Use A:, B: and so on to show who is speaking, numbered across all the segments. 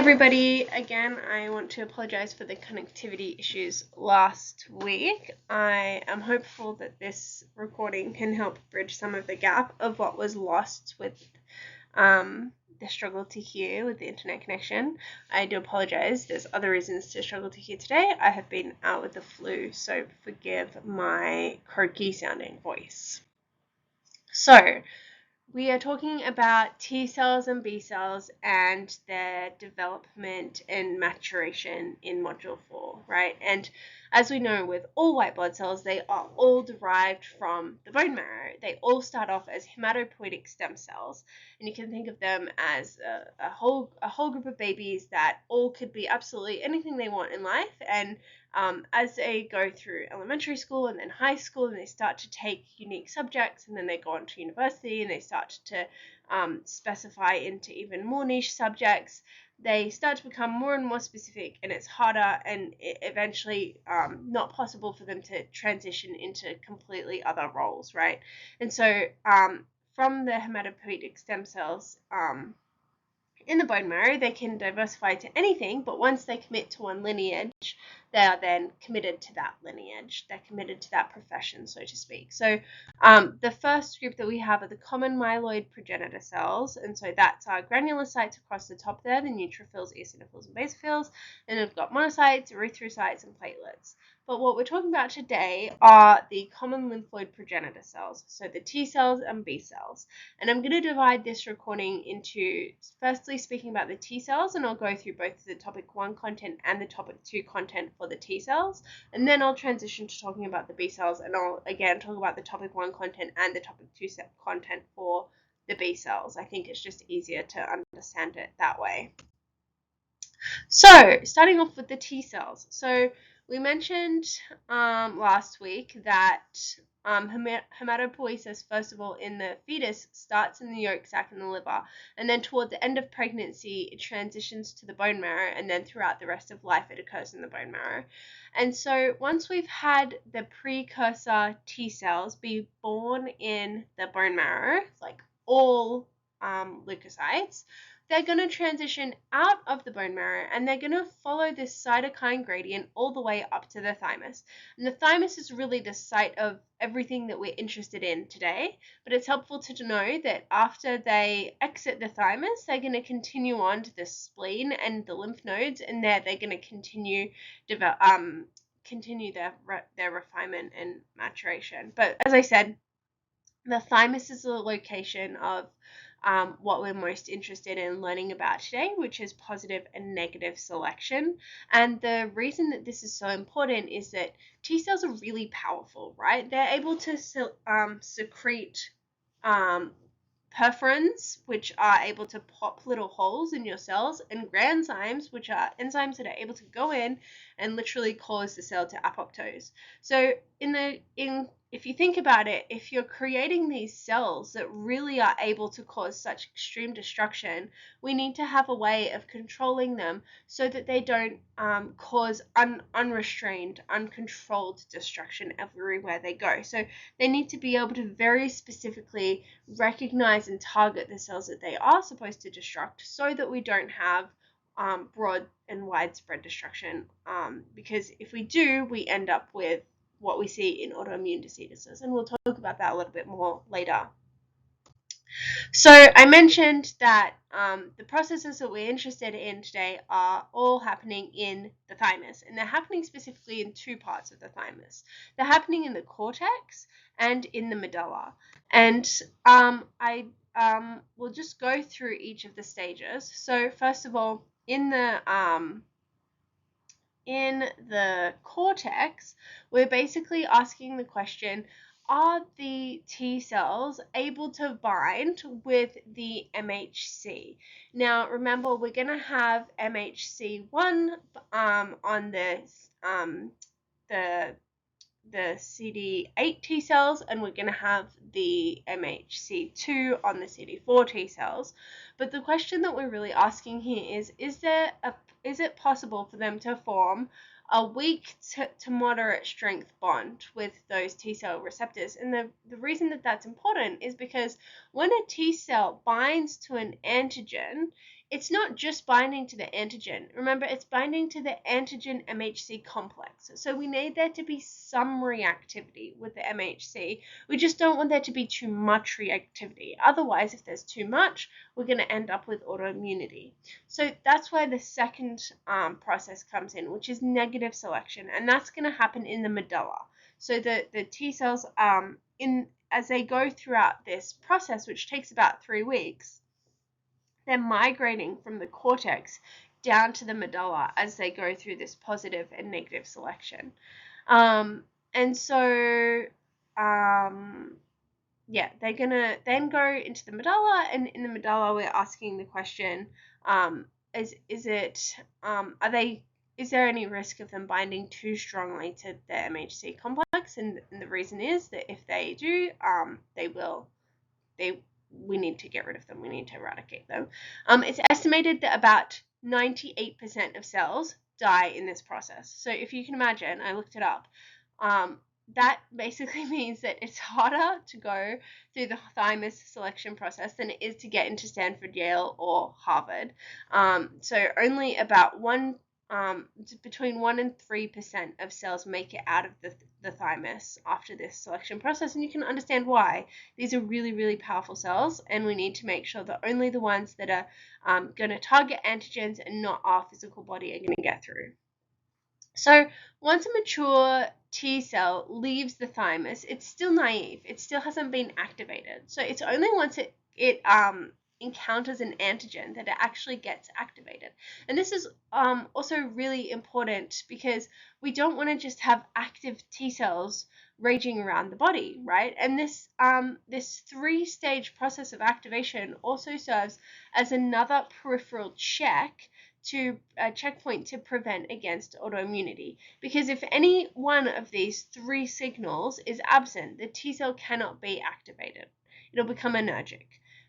A: Everybody, again, I want to apologize for the connectivity issues last week. I am hopeful that this recording can help bridge some of the gap of what was lost with the struggle to hear with the internet connection. I do apologize. There's other reasons to struggle to hear today. I have been out with the flu, so forgive my croaky sounding voice. So, we are talking about T cells and B cells and their development and maturation in Module 4, right? And as we know with all white blood cells, they are all derived from the bone marrow. They all start off as hematopoietic stem cells, and you can think of them as a whole group of babies that all could be absolutely anything they want in life. And as they go through elementary school and then high school, and they start to take unique subjects, and then they go on to university and they start to specify into even more niche subjects, they start to become more and more specific, and it's harder and eventually not possible for them to transition into completely other roles, right? And so from the hematopoietic stem cells, in the bone marrow, they can diversify to anything, but once they commit to one lineage, they are then committed to that lineage. They're committed to that profession, so to speak. So the first group that we have are the common myeloid progenitor cells, and so that's our granulocytes across the top there, the neutrophils, eosinophils, and basophils, and we've got monocytes, erythrocytes, and platelets. But what we're talking about today are the common lymphoid progenitor cells, so the T cells and B cells. And I'm going to divide this recording into, firstly, speaking about the T cells, and I'll go through both the topic 1 content and the topic 2 content for the T cells, and then I'll transition to talking about the B cells, and I'll again talk about the topic 1 content and the topic 2 content for the B cells. I think it's just easier to understand it that way. So, starting off with the T cells. So, we mentioned last week that hematopoiesis, first of all, in the fetus starts in the yolk sac and the liver, and then toward the end of pregnancy, it transitions to the bone marrow, and then throughout the rest of life, it occurs in the bone marrow. And so once we've had the precursor T cells be born in the bone marrow, like all leukocytes, they're going to transition out of the bone marrow, and they're going to follow this cytokine gradient all the way up to the thymus. And the thymus is really the site of everything that we're interested in today, but it's helpful to know that after they exit the thymus, they're going to continue on to the spleen and the lymph nodes, and there they're going to continue their refinement and maturation. But as I said, the thymus is the location of what we're most interested in learning about today, which is positive and negative selection. And the reason that this is so important is that T cells are really powerful, right? They're able to secrete perforins, which are able to pop little holes in your cells, and granzymes, which are enzymes that are able to go in and literally cause the cell to apoptose. So if you think about it, if you're creating these cells that really are able to cause such extreme destruction, we need to have a way of controlling them so that they don't cause unrestrained, uncontrolled destruction everywhere they go. So they need to be able to very specifically recognize and target the cells that they are supposed to destruct, so that we don't have broad and widespread destruction, because if we do, we end up with what we see in autoimmune diseases, and we'll talk about that a little bit more later. So I mentioned that the processes that we're interested in today are all happening in the thymus, and they're happening specifically in two parts of the thymus. They're happening in the cortex and in the medulla, and I will just go through each of the stages. So first of all, in the cortex, we're basically asking the question, are the T cells able to bind with the MHC? Now, remember, we're going to have MHC1 on the CD8 T cells, and we're going to have the MHC2 on the CD4 T cells. But the question that we're really asking here is it possible for them to form a weak to moderate strength bond with those T cell receptors? And the reason that that's important is because when a T cell binds to an antigen, it's not just binding to the antigen. Remember, it's binding to the antigen MHC complex. So we need there to be some reactivity with the MHC. We just don't want there to be too much reactivity. Otherwise, if there's too much, we're going to end up with autoimmunity. So that's where the second process comes in, which is negative selection, and that's going to happen in the medulla. So the T cells, as they go throughout this process, which takes about 3 weeks, they're migrating from the cortex down to the medulla as they go through this positive and negative selection. And so, yeah, they're going to then go into the medulla, and in the medulla, we're asking the question, is there any risk of them binding too strongly to the MHC complex? And the reason is that if they do, we need to get rid of them. We need to eradicate them. It's estimated that about 98% of cells die in this process. So if you can imagine, I looked it up, that basically means that it's harder to go through the thymus selection process than it is to get into Stanford, Yale, or Harvard. So only about between 1 and 3% of cells make it out of the thymus after this selection process, and you can understand why. These are really, really powerful cells, and we need to make sure that only the ones that are going to target antigens and not our physical body are going to get through. So once a mature T cell leaves the thymus, it's still naive. It still hasn't been activated. So it's only once it encounters an antigen that it actually gets activated. And this is also really important because we don't want to just have active T cells raging around the body, right? And this 3-stage process of activation also serves as another peripheral checkpoint to prevent against autoimmunity. Because if any one of these 3 signals is absent, the T cell cannot be activated. It'll become anergic.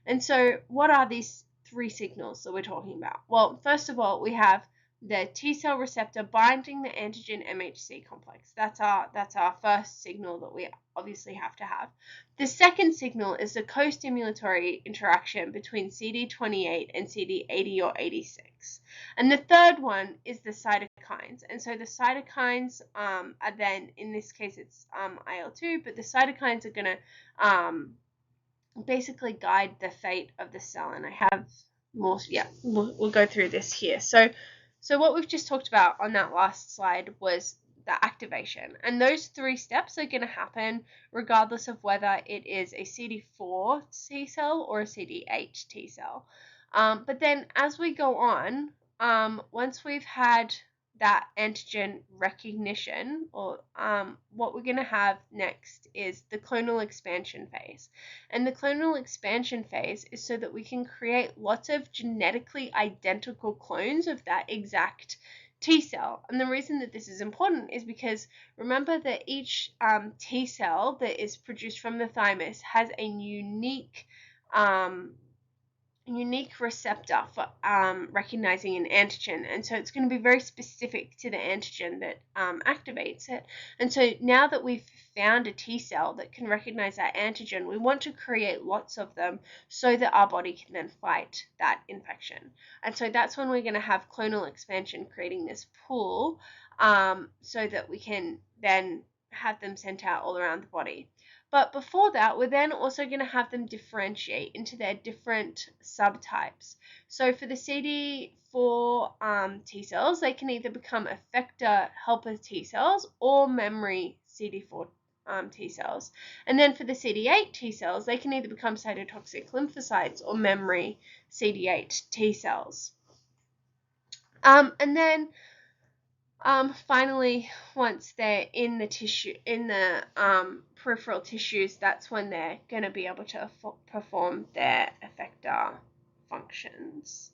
A: And so what are these 3 signals that we're talking about? Well, first of all, we have the T cell receptor binding the antigen MHC complex. That's our first signal that we obviously have to have. The second signal is the co-stimulatory interaction between CD28 and CD80 or 86. And the third one is the cytokines. And so the cytokines are then, in this case, it's IL-2, but the cytokines are going to basically guide the fate of the cell. And I have more, we'll go through this here. So what we've just talked about on that last slide was the activation. And those 3 steps are going to happen regardless of whether it is a CD4 T cell or a CD8 T cell. But then as we go on, once we've had that antigen recognition, or what we're going to have next is the clonal expansion phase. And the clonal expansion phase is so that we can create lots of genetically identical clones of that exact T cell. And the reason that this is important is because remember that each T cell that is produced from the thymus has a unique receptor for recognizing an antigen, and so it's going to be very specific to the antigen that activates it. And so now that we've found a T cell that can recognize that antigen, we want to create lots of them so that our body can then fight that infection. And so that's when we're going to have clonal expansion, creating this pool so that we can then have them sent out all around the body. But before that, we're then also going to have them differentiate into their different subtypes. So for the CD4 T cells, they can either become effector helper T cells or memory CD4 T cells. And then for the CD8 T cells, they can either become cytotoxic lymphocytes or memory CD8 T cells. And then finally, once they're in the tissue, in the peripheral tissues, that's when they're going to be able to perform their effector functions.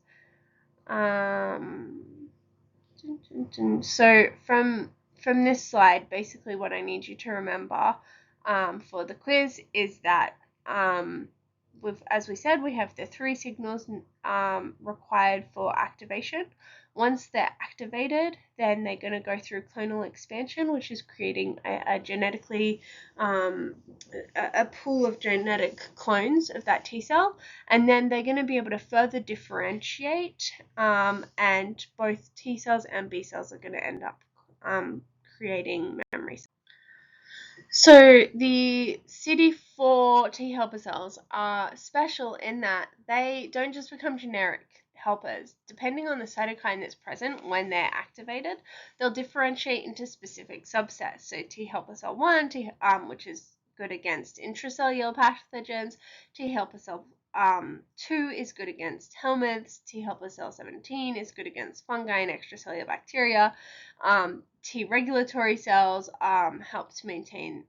A: So from this slide, basically what I need you to remember for the quiz is that as we said, we have the 3 signals required for activation. Once they're activated, then they're going to go through clonal expansion, which is creating a genetically a pool of genetic clones of that T cell, and then they're going to be able to further differentiate, and both T cells and B cells are going to end up creating memory cells. So the CD4 T helper cells are special in that they don't just become generic helpers. Depending on the cytokine that's present when they're activated, they'll differentiate into specific subsets. So T helper cell 1, which is good against intracellular pathogens, T helper cell 2 is good against helminths, T helper cell 17 is good against fungi and extracellular bacteria. T regulatory cells help to maintain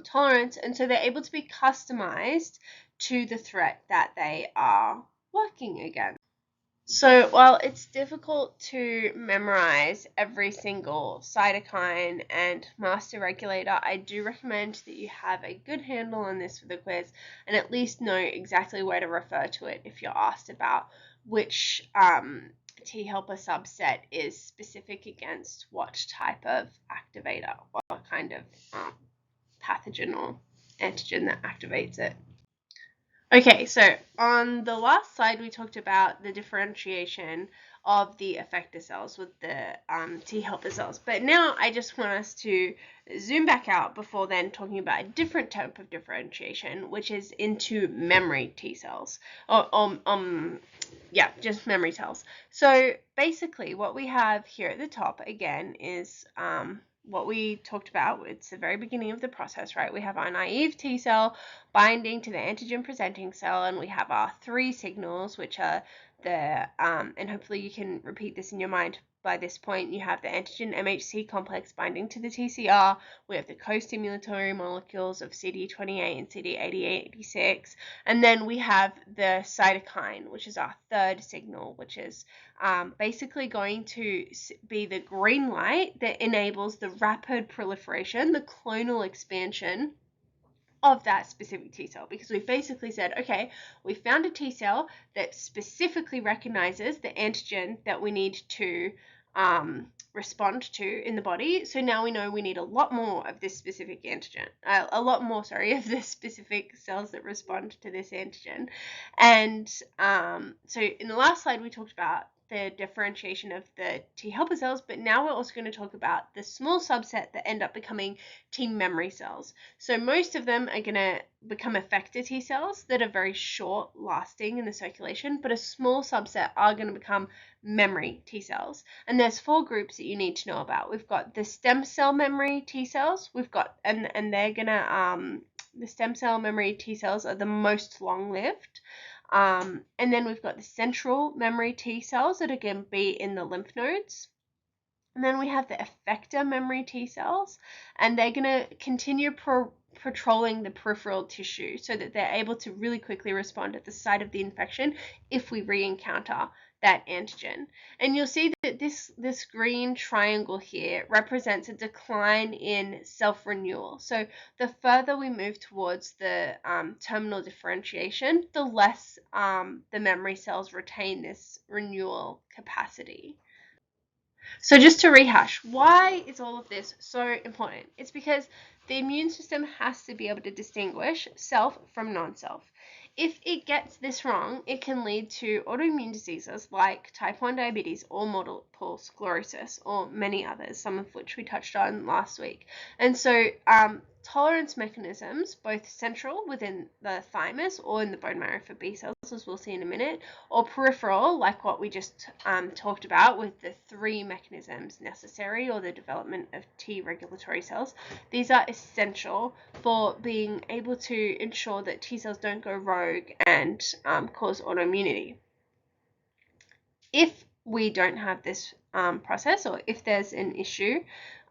A: tolerance, and so they're able to be customized to the threat that they are working against. So while it's difficult to memorize every single cytokine and master regulator, I do recommend that you have a good handle on this for the quiz and at least know exactly where to refer to it if you're asked about which T helper subset is specific against what type of activator, what kind of pathogen or antigen that activates it. Okay, so on the last slide, we talked about the differentiation of the effector cells with the T helper cells. But now I just want us to zoom back out before then talking about a different type of differentiation, which is into memory T cells. Just memory cells. So basically what we have here at the top, again, is what we talked about. It's the very beginning of the process, right? We have our naive T cell binding to the antigen presenting cell, and we have our 3 signals, which are the, and hopefully you can repeat this in your mind by this point. You have the antigen MHC complex binding to the TCR. We have the co-stimulatory molecules of CD28 and CD8886. And then we have the cytokine, which is our 3rd signal, which is basically going to be the green light that enables the rapid proliferation, the clonal expansion of that specific T cell, because we've basically said, okay, we found a T cell that specifically recognizes the antigen that we need to respond to in the body. So now we know we need a lot more of this specific antigen, of the specific cells that respond to this antigen. And so in the last slide, we talked about the differentiation of the T helper cells, but now we're also going to talk about the small subset that end up becoming T memory cells. So most of them are going to become effector T cells that are very short lasting in the circulation, but a small subset are going to become memory T cells. And there's 4 groups that you need to know about. We've got the stem cell memory T cells. We've got, and they're going to, the stem cell memory T cells are the most long-lived. And then we've got the central memory T cells that are going to be in the lymph nodes. And then we have the effector memory T cells, and they're going to continue patrolling the peripheral tissue so that they're able to really quickly respond at the site of the infection if we re-encounter that antigen. And you'll see that this green triangle here represents a decline in self-renewal. So the further we move towards the terminal differentiation, the less the memory cells retain this renewal capacity. So just to rehash, why is all of this so important? It's because the immune system has to be able to distinguish self from non-self. If it gets this wrong, it can lead to autoimmune diseases like type 1 diabetes or multiple sclerosis, or many others, some of which we touched on last week. And so tolerance mechanisms, both central within the thymus or in the bone marrow for B cells, as we'll see in a minute, or peripheral, like what we just talked about with the 3 mechanisms necessary, or the development of T regulatory cells. These are essential for being able to ensure that T cells don't go rogue and cause autoimmunity. If we don't have this process, or if there's an issue,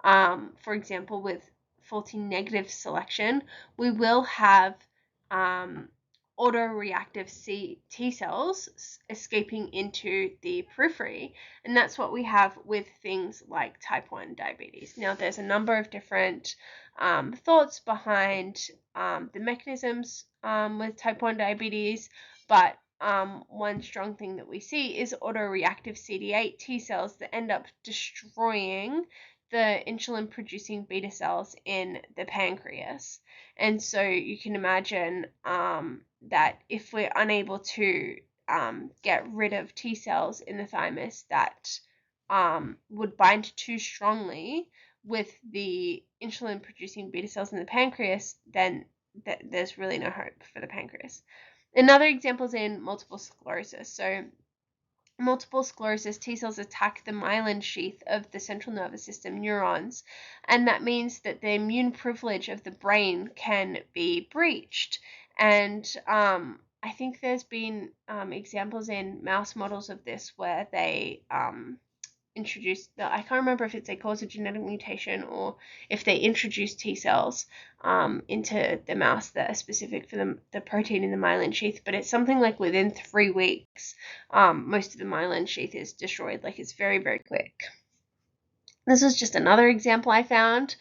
A: for example, with faulty negative selection, we will have autoreactive T cells escaping into the periphery, and that's what we have with things like type 1 diabetes. Now, there's a number of different thoughts behind the mechanisms with type 1 diabetes, but one strong thing that we see is autoreactive CD8 T cells that end up destroying the insulin producing beta cells in the pancreas. And so you can imagine that if we're unable to get rid of T cells in the thymus that would bind too strongly with the insulin producing beta cells in the pancreas, then there's really no hope for the pancreas. Another example is in multiple sclerosis. So multiple sclerosis, T cells attack the myelin sheath of the central nervous system neurons, and that means that the immune privilege of the brain can be breached. And I think there's been examples in mouse models of this where they introduced, I can't remember if it's a cause of genetic mutation or if they introduce T cells into the mouse that are specific for the protein in the myelin sheath, but it's something like within 3 weeks, most of the myelin sheath is destroyed. Like, it's very, very quick. This is just another example I found,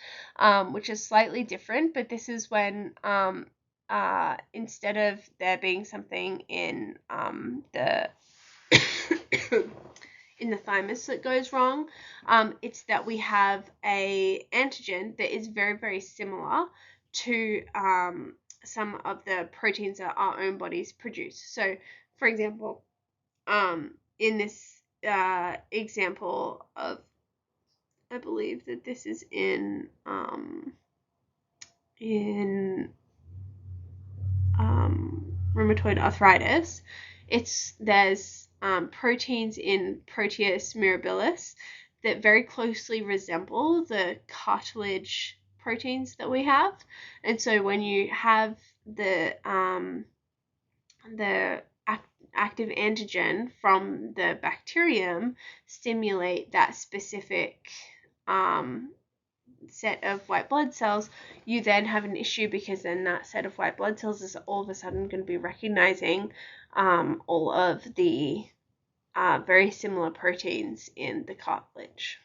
A: which is slightly different, but this is when instead of there being something in the in the thymus that goes wrong, it's that we have a antigen that is very, very similar to some of the proteins that our own bodies produce. So, for example, in this example of, I believe that this is in rheumatoid arthritis, there's proteins in Proteus mirabilis that very closely resemble the cartilage proteins that we have. And so when you have the active antigen from the bacterium stimulate that specific set of white blood cells, you then have an issue, because then that set of white blood cells is all of a sudden going to be recognizing all of the very similar proteins in the cartilage.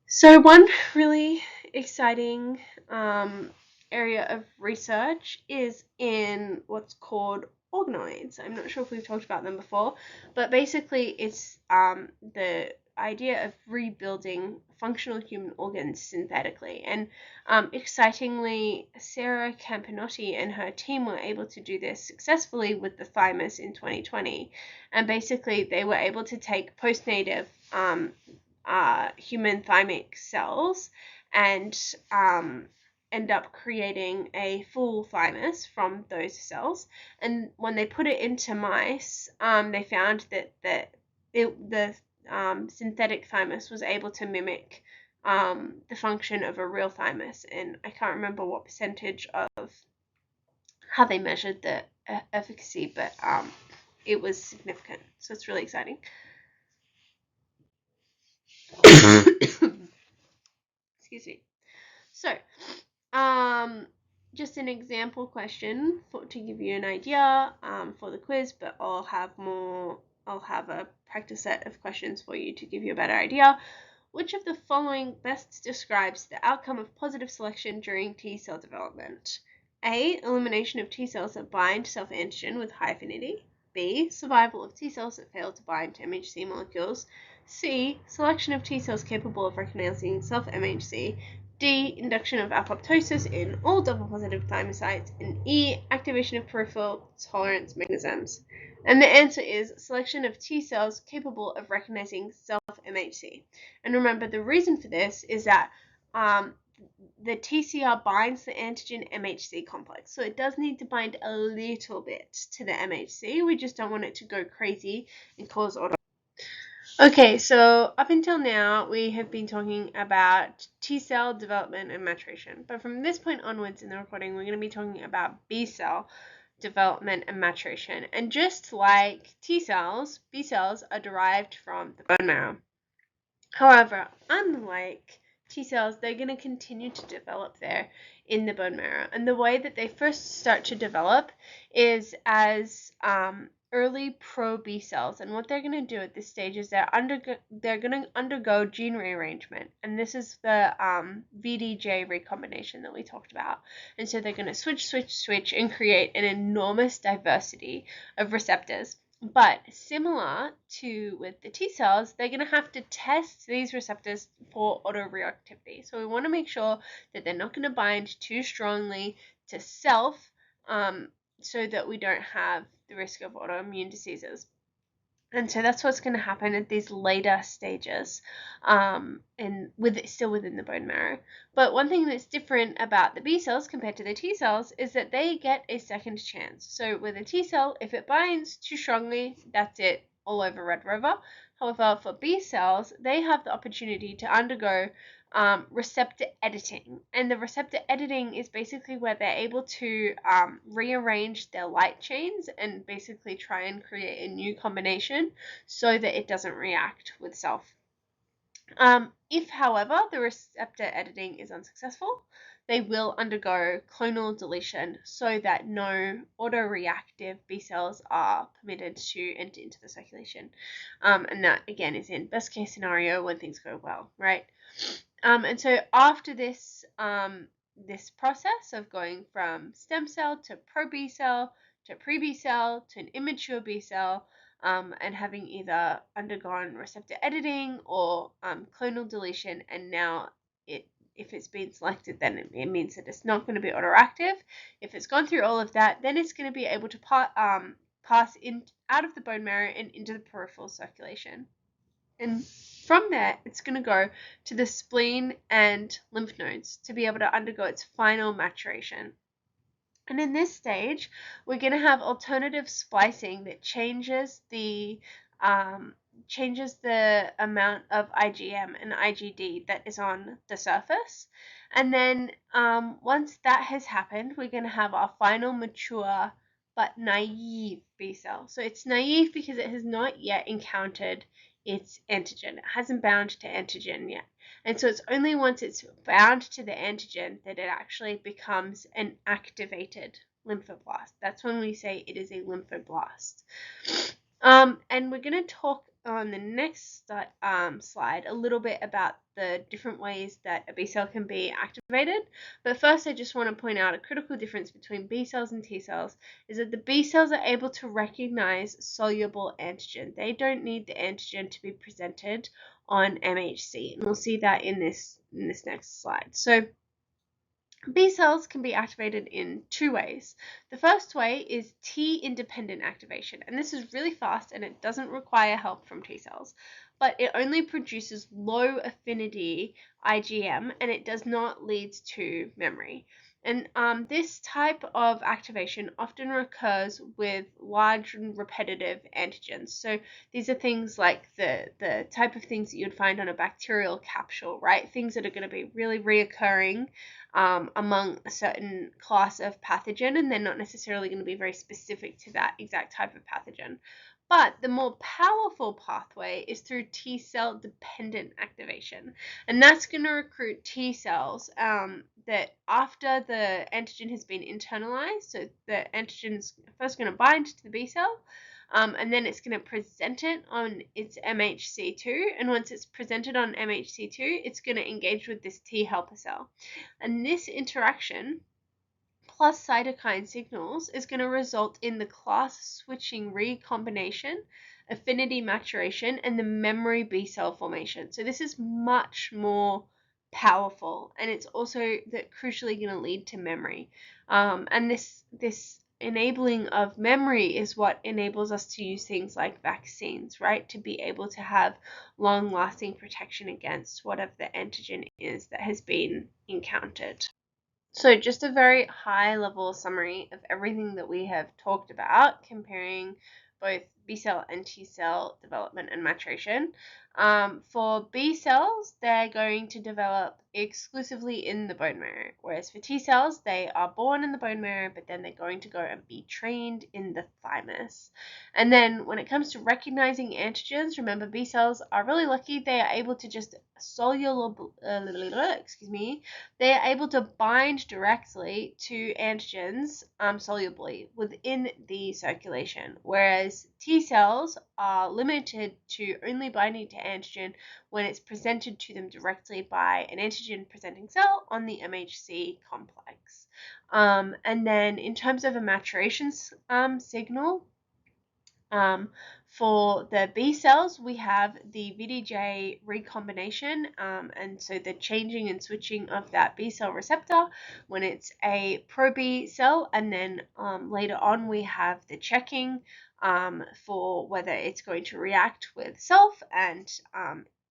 A: So one really exciting area of research is in what's called organoids. I'm not sure if we've talked about them before, but basically it's the idea of rebuilding functional human organs synthetically. And excitingly, Sarah Campinotti and her team were able to do this successfully with the thymus in 2020. And basically they were able to take post-native human thymic cells and end up creating a full thymus from those cells. And when they put it into mice, they found that the synthetic thymus was able to mimic the function of a real thymus. And I can't remember what percentage of how they measured the efficacy, but it was significant. So it's really exciting. Excuse me. So, just an example question to give you an idea for the quiz, but I'll have a practice set of questions for you to give you a better idea. Which of the following best describes the outcome of positive selection during T cell development? A. Elimination of T cells that bind self-antigen with high affinity. B. Survival of T cells that fail to bind to MHC molecules. C. Selection of T cells capable of recognizing self-MHC. D. Induction of apoptosis in all double-positive thymocytes. And E. Activation of peripheral tolerance mechanisms. And the answer is selection of T cells capable of recognizing self-MHC. And remember, the reason for this is that the TCR binds the antigen MHC complex. So it does need to bind a little bit to the MHC. We just don't want it to go crazy and cause auto. Okay, so up until now, we have been talking about T cell development and maturation. But from this point onwards in the recording, we're going to be talking about B cell development and maturation. And just like T cells, B cells are derived from the bone marrow. However, unlike T cells, they're going to continue to develop there in the bone marrow. And the way that they first start to develop is as early pro-B cells, and what they're going to do at this stage is they're going to undergo gene rearrangement, and this is the VDJ recombination that we talked about. And so they're going to switch and create an enormous diversity of receptors. But similar to with the T cells, they're going to have to test these receptors for autoreactivity. So we want to make sure that they're not going to bind too strongly to self, so that we don't have the risk of autoimmune diseases. And so that's what's going to happen at these later stages, and still within the bone marrow. But one thing that's different about the B cells compared to the T cells is that they get a second chance. So with a T cell, if it binds too strongly, that's it, all over Red Rover. However, for B cells, they have the opportunity to undergo receptor editing, and the receptor editing is basically where they're able to rearrange their light chains and basically try and create a new combination so that it doesn't react with self. If, however, the receptor editing is unsuccessful, they will undergo clonal deletion so that no autoreactive B cells are permitted to enter into the circulation. And that, again, is in best case scenario when things go well, right? And so after this, this process of going from stem cell to pro-B cell to pre-B cell to an immature B cell, and having either undergone receptor editing or clonal deletion, and now if it's been selected, then it means that it's not going to be autoreactive. If it's gone through all of that, then it's going to be able to pass in out of the bone marrow and into the peripheral circulation. And from there, it's going to go to the spleen and lymph nodes to be able to undergo its final maturation. And in this stage, we're going to have alternative splicing that changes the amount of IgM and IgD that is on the surface. And then once that has happened, we're going to have our final mature but naive B cell. So it's naive because it has not yet encountered its antigen. It hasn't bound to antigen yet. And so it's only once it's bound to the antigen that it actually becomes an activated lymphoblast. That's when we say it is a lymphoblast. And we're going to talk on the next slide a little bit about the different ways that a B cell can be activated. But first, I just want to point out a critical difference between B cells and T cells is that the B cells are able to recognize soluble antigen. They don't need the antigen to be presented on MHC, and we'll see that in this next slide. So B cells can be activated in two ways. The first way is T-independent activation, and this is really fast and it doesn't require help from T cells, but it only produces low affinity IgM and it does not lead to memory. And this type of activation often occurs with large and repetitive antigens. So these are things like the type of things that you'd find on a bacterial capsule, right? Things that are going to be really reoccurring among a certain class of pathogen, and they're not necessarily going to be very specific to that exact type of pathogen. But the more powerful pathway is through T cell dependent activation, and that's going to recruit T cells that after the antigen has been internalized, so the antigen is first going to bind to the B cell, and then it's going to present it on its MHC2, and once it's presented on MHC2, it's going to engage with this T helper cell. And this interaction plus cytokine signals is going to result in the class switching recombination, affinity maturation, and the memory B cell formation. So this is much more powerful, and it's also crucially going to lead to memory. And this enabling of memory is what enables us to use things like vaccines, right? To be able to have long-lasting protection against whatever the antigen is that has been encountered. So just a very high level summary of everything that we have talked about, comparing both B cell and T cell development and maturation. For B cells, they're going to develop exclusively in the bone marrow, whereas for T cells, they are born in the bone marrow, but then they're going to go and be trained in the thymus. And then when it comes to recognizing antigens, remember B cells are really lucky. They are able to just they are able to bind directly to antigens solubly within the circulation, whereas T cells are limited to only binding to antigen when it's presented to them directly by an antigen presenting cell on the MHC complex. And then in terms of a maturation signal, for the B cells, we have the VDJ recombination, and so the changing and switching of that B cell receptor when it's a pro-B cell, and then later on we have the checking for whether it's going to react with self, and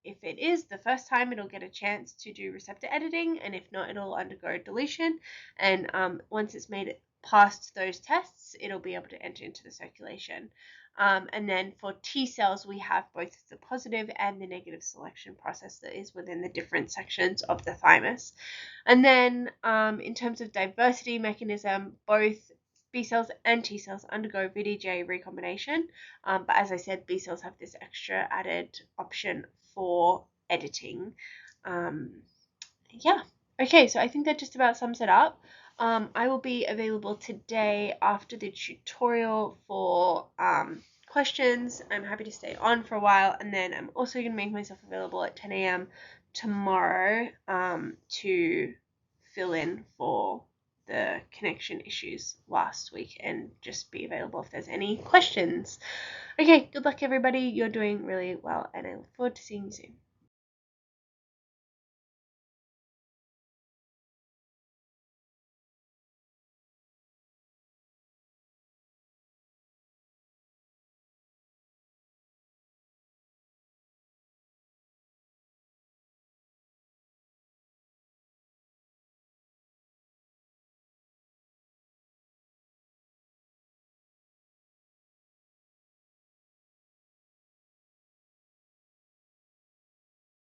A: if it is, the first time it'll get a chance to do receptor editing, and if not, it'll undergo deletion, and once it's made it past those tests, it'll be able to enter into the circulation. And then for T cells, we have both the positive and the negative selection process that is within the different sections of the thymus. And then in terms of diversity mechanism, both B cells and T cells undergo VDJ recombination. But as I said, B cells have this extra added option for editing. Yeah. Okay, so I think that just about sums it up. I will be available today after the tutorial for questions. I'm happy to stay on for a while, and then I'm also going to make myself available at 10 a.m. tomorrow to fill in for the connection issues last week and just be available if there's any questions. Okay, good luck everybody. You're doing really well, and I look forward to seeing you soon.